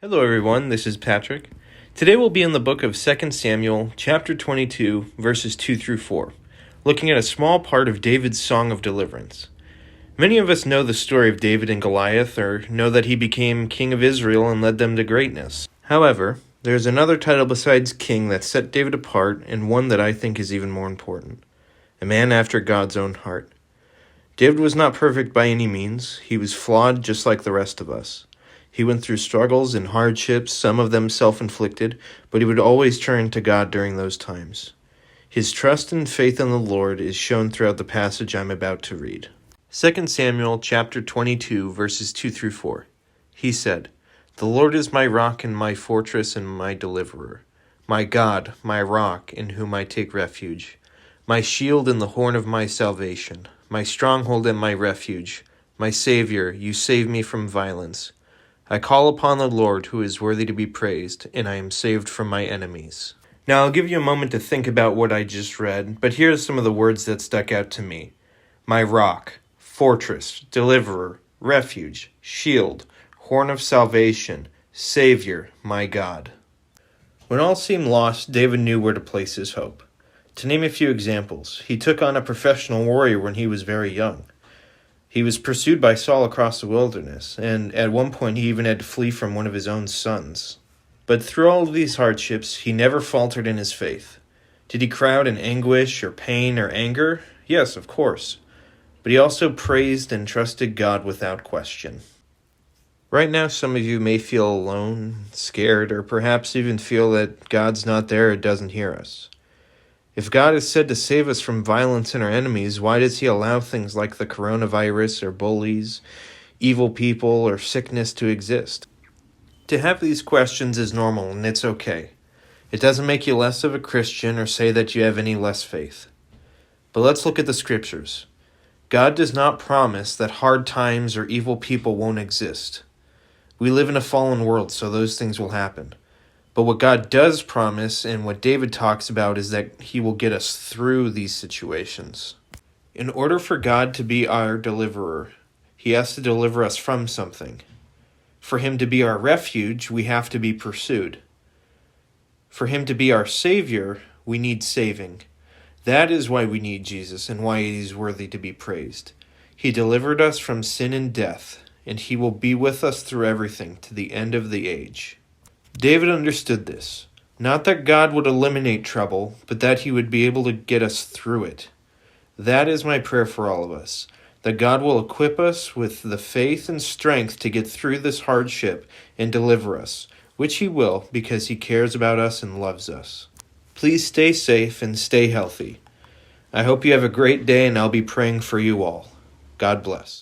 Hello everyone, this is Patrick. Today we'll be in the book of 2 Samuel, chapter 22, verses 2 through 4, looking at a small part of David's song of deliverance. Many of us know the story of David and Goliath, or know that he became king of Israel and led them to greatness. However, there's another title besides king that set David apart, and one that I think is even more important: a man after God's own heart. David was not perfect by any means. He was flawed just like the rest of us. He went through struggles and hardships, some of them self-inflicted, but he would always turn to God during those times. His trust and faith in the Lord is shown throughout the passage I'm about to read. 2 Samuel chapter 22, verses 2 through 4. He said, "The Lord is my rock and my fortress and my deliverer, my God, my rock, in whom I take refuge, my shield and the horn of my salvation, my stronghold and my refuge, my Savior, you save me from violence. I call upon the Lord who is worthy to be praised, and I am saved from my enemies." Now I'll give you a moment to think about what I just read, but here are some of the words that stuck out to me. My rock, fortress, deliverer, refuge, shield, horn of salvation, Savior, my God. When all seemed lost, David knew where to place his hope. To name a few examples, he took on a professional warrior when he was very young. He was pursued by Saul across the wilderness, and at one point he even had to flee from one of his own sons. But through all of these hardships, he never faltered in his faith. Did he cry out in anguish or pain or anger? Yes, of course. But he also praised and trusted God without question. Right now, some of you may feel alone, scared, or perhaps even feel that God's not there or doesn't hear us. If God is said to save us from violence and our enemies, why does he allow things like the coronavirus or bullies, evil people, or sickness to exist? To have these questions is normal, and it's okay. It doesn't make you less of a Christian or say that you have any less faith. But let's look at the scriptures. God does not promise that hard times or evil people won't exist. We live in a fallen world, so those things will happen. But what God does promise, and what David talks about, is that he will get us through these situations. In order for God to be our deliverer, he has to deliver us from something. For him to be our refuge, we have to be pursued. For him to be our Savior, we need saving. That is why we need Jesus and why he is worthy to be praised. He delivered us from sin and death, and he will be with us through everything to the end of the age. David understood this. Not that God would eliminate trouble, but that he would be able to get us through it. That is my prayer for all of us, that God will equip us with the faith and strength to get through this hardship and deliver us, which he will because he cares about us and loves us. Please stay safe and stay healthy. I hope you have a great day, and I'll be praying for you all. God bless.